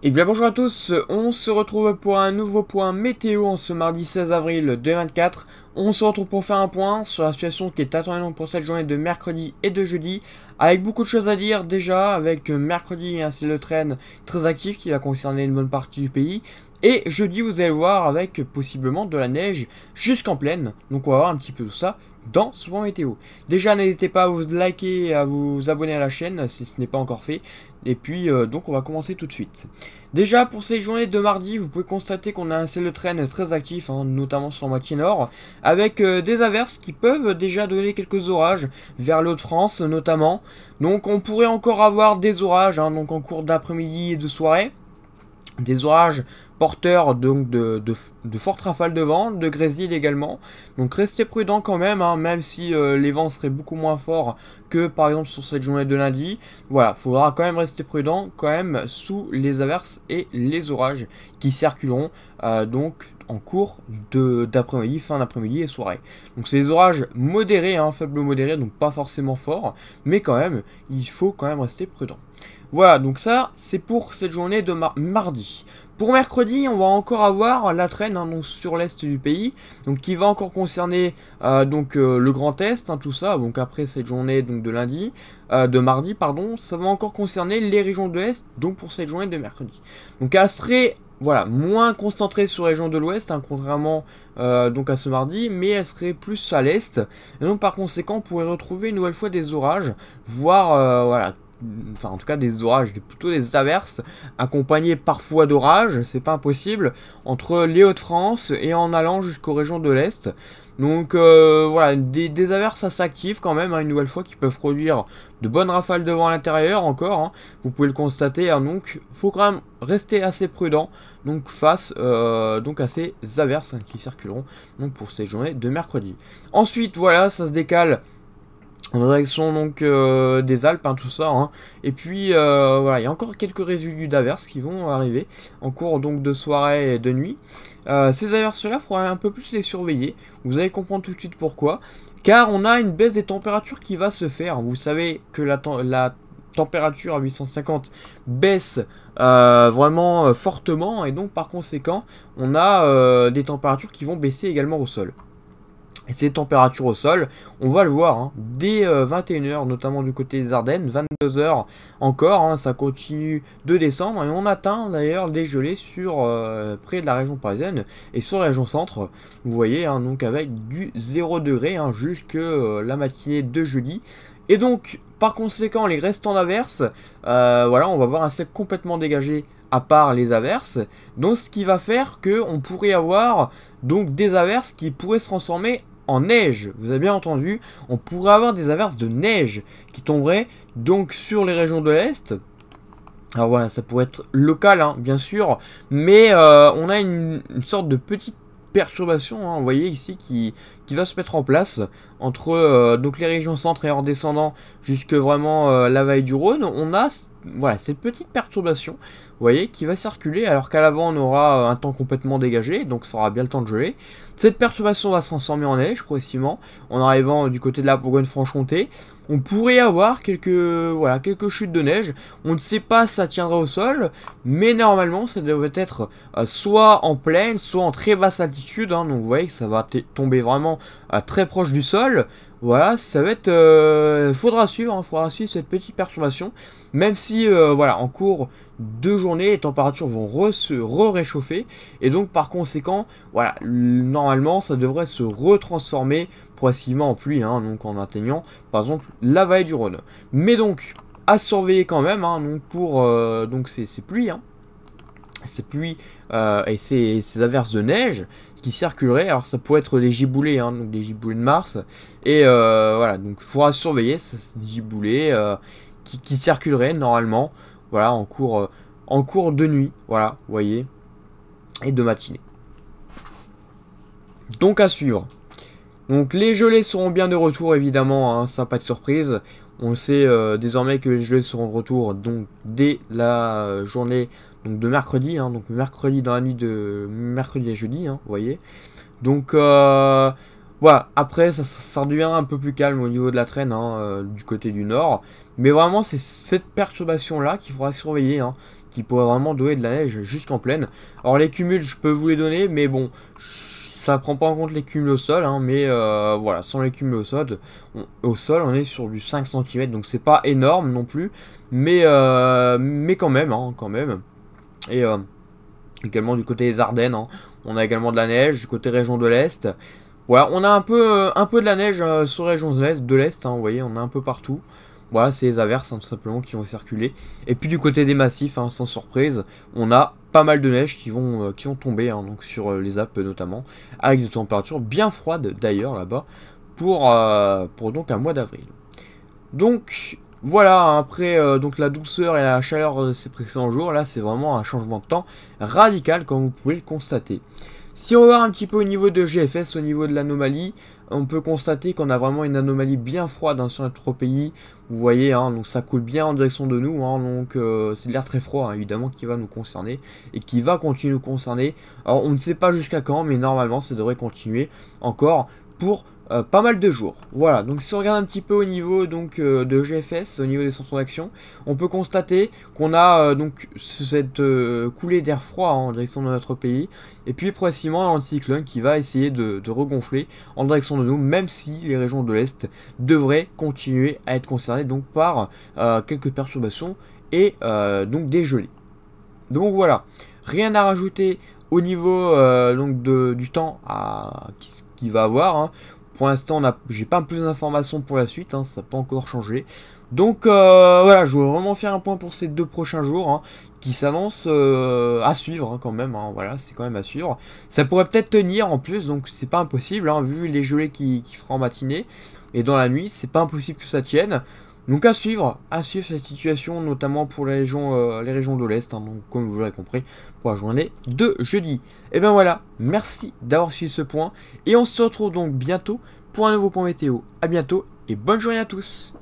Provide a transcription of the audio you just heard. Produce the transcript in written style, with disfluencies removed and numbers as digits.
Et bien bonjour à tous, on se retrouve pour un nouveau point météo en ce mardi 16 avril 2024. On se retrouve pour faire un point sur la situation qui est attendue donc pour cette journée de mercredi et de jeudi, avec beaucoup de choses à dire déjà, avec mercredi un ciel de traîne très actif qui va concerner une bonne partie du pays. Et jeudi vous allez le voir avec possiblement de la neige jusqu'en plaine, donc on va voir un petit peu tout ça dans ce point météo. Déjà n'hésitez pas à vous liker et à vous abonner à la chaîne si ce n'est pas encore fait. Et puis donc on va commencer tout de suite. Déjà pour ces journées de mardi, vous pouvez constater qu'on a un ciel de traîne très actif, notamment sur la moitié nord, avec des averses qui peuvent déjà donner quelques orages vers le Hauts-de-France notamment. Donc on pourrait encore avoir des orages donc en cours d'après-midi et de soirée. Des orages porteurs donc de fortes rafales de vent, de grésil également. Donc restez prudents quand même, même si les vents seraient beaucoup moins forts que par exemple sur cette journée de lundi. Voilà, il faudra quand même rester prudent quand même sous les averses et les orages qui circuleront donc en cours d'après-midi, fin d'après-midi et soirée. Donc c'est des orages modérés, faibles modérés, donc pas forcément forts, mais quand même, il faut quand même rester prudent. Voilà, donc ça, c'est pour cette journée de mardi. Pour mercredi, on va encore avoir la traîne donc sur l'est du pays, donc qui va encore concerner le Grand Est, tout ça. Donc après cette journée donc de mardi, pardon, ça va encore concerner les régions de l'Est, donc pour cette journée de mercredi. Donc elle serait moins concentrée sur les régions de l'Ouest, contrairement donc à ce mardi, mais elle serait plus à l'Est. Et donc par conséquent, on pourrait retrouver une nouvelle fois des orages, voire enfin en tout cas des orages, plutôt des averses, accompagnés parfois d'orages, c'est pas impossible, entre les Hauts-de-France et en allant jusqu'aux régions de l'Est. Donc voilà, des averses assez actives quand même, une nouvelle fois, qui peuvent produire de bonnes rafales de vent à l'intérieur encore, vous pouvez le constater, donc faut quand même rester assez prudent donc face donc à ces averses qui circuleront donc pour ces journées de mercredi. Ensuite voilà, ça se décale en direction donc des Alpes, tout ça, et puis voilà, il y a encore quelques résidus d'averses qui vont arriver en cours donc de soirée et de nuit. Ces averses-là, il faudra un peu plus les surveiller. Vous allez comprendre tout de suite pourquoi. Car on a une baisse des températures qui va se faire. Vous savez que la température à 850 baisse vraiment fortement, et donc par conséquent, on a des températures qui vont baisser également au sol. Et ces températures au sol, on va le voir, dès 21h, notamment du côté des Ardennes, 22h encore, ça continue de descendre, et on atteint d'ailleurs des gelées sur près de la région parisienne et sur la région centre. Vous voyez, donc avec du 0 degré jusque la matinée de jeudi. Et donc, par conséquent, les restants d'averses, voilà, on va voir un ciel complètement dégagé à part les averses, donc ce qui va faire que on pourrait avoir donc des averses qui pourraient se transformer en neige. Vous avez bien entendu, on pourrait avoir des averses de neige qui tomberaient donc sur les régions de l'Est. Alors voilà, ça pourrait être local, bien sûr, mais on a une sorte de petite perturbation, vous voyez ici, qui va se mettre en place entre donc les régions centre et en descendant jusque vraiment la vallée du Rhône. On a cette petite perturbation, vous voyez, qui va circuler, alors qu'à l'avant on aura un temps complètement dégagé, donc ça aura bien le temps de geler. Cette perturbation va se transformer en neige progressivement en arrivant du côté de la Bourgogne-Franche-Comté. On pourrait avoir quelques chutes de neige. On ne sait pas si ça tiendra au sol, mais normalement ça devrait être soit en plaine, soit en très basse altitude. Donc vous voyez que ça va tomber vraiment très proche du sol. Voilà, ça va être... faudra suivre cette petite perturbation. Même si, en cours de journée, les températures vont se réchauffer. Et donc, par conséquent, normalement, ça devrait se retransformer progressivement en pluie, donc en atteignant, par exemple, la vallée du Rhône. Mais donc, à surveiller quand même, donc pour donc ces pluies, ces pluies et ces averses de neige qui circuleraient. Alors ça pourrait être des giboulées, donc des giboulées de Mars, et voilà, donc il faudra surveiller ces giboulées qui circuleraient normalement, voilà, en cours de nuit, voilà, vous voyez, et de matinée. Donc à suivre. Donc les gelées seront bien de retour évidemment, ça pas de surprise. On sait désormais que les gelées seront de retour donc dès la journée donc de mercredi, donc mercredi dans la nuit de mercredi à jeudi, vous voyez. Donc voilà, après ça redeviendra un peu plus calme au niveau de la traîne du côté du nord. Mais vraiment c'est cette perturbation là qu'il faudra surveiller, qui pourrait vraiment donner de la neige jusqu'en plaine. Alors les cumuls, je peux vous les donner, mais bon, ça prend pas en compte les cumuls au sol, hein, mais voilà, sans les cumuls au sol, on est sur du 5 cm, donc c'est pas énorme non plus, mais quand même, hein, quand même. Et également du côté des Ardennes, hein, on a également de la neige, du côté région de l'Est. Voilà, on a un peu de la neige sur la région de l'Est, hein, vous voyez, on a un peu partout. Voilà, c'est les averses, hein, tout simplement, qui vont circuler. Et puis du côté des massifs, hein, sans surprise, on a pas mal de neige qui vont tomber, hein, donc sur les Alpes notamment, avec des températures bien froides d'ailleurs là-bas, pour donc un mois d'avril. Donc voilà, hein, après donc la douceur et la chaleur de ces précédents jours, là c'est vraiment un changement de temps radical comme vous pouvez le constater. Si on regarde un petit peu au niveau de GFS, au niveau de l'anomalie, on peut constater qu'on a vraiment une anomalie bien froide, hein, sur notre pays. Vous voyez, hein, donc ça coule bien en direction de nous, hein, donc c'est de l'air très froid, hein, évidemment, qui va nous concerner et qui va continuer à nous concerner. Alors on ne sait pas jusqu'à quand, mais normalement ça devrait continuer encore pour pas mal de jours. Voilà, donc si on regarde un petit peu au niveau donc de GFS, au niveau des centres d'action, on peut constater qu'on a donc cette coulée d'air froid, hein, en direction de notre pays, et puis progressivement un anticyclone qui va essayer de regonfler en direction de nous, même si les régions de l'Est devraient continuer à être concernées donc par quelques perturbations et donc des gelées. Donc voilà, rien à rajouter au niveau donc du temps qu'il va avoir, hein. Pour l'instant, j'ai pas plus d'informations pour la suite, hein, ça n'a pas encore changé. Donc voilà, je voulais vraiment faire un point pour ces 2 prochains jours, hein, qui s'annoncent à suivre, hein, quand même, hein, voilà, c'est quand même à suivre. Ça pourrait peut-être tenir en plus, donc c'est pas impossible, hein, vu les gelées qui fera en matinée et dans la nuit, c'est pas impossible que ça tienne. Donc à suivre cette situation, notamment pour les régions de l'Est, hein, donc comme vous l'avez compris, pour la journée de jeudi. Et bien voilà, merci d'avoir suivi ce point, et on se retrouve donc bientôt pour un nouveau point météo. A bientôt, et bonne journée à tous.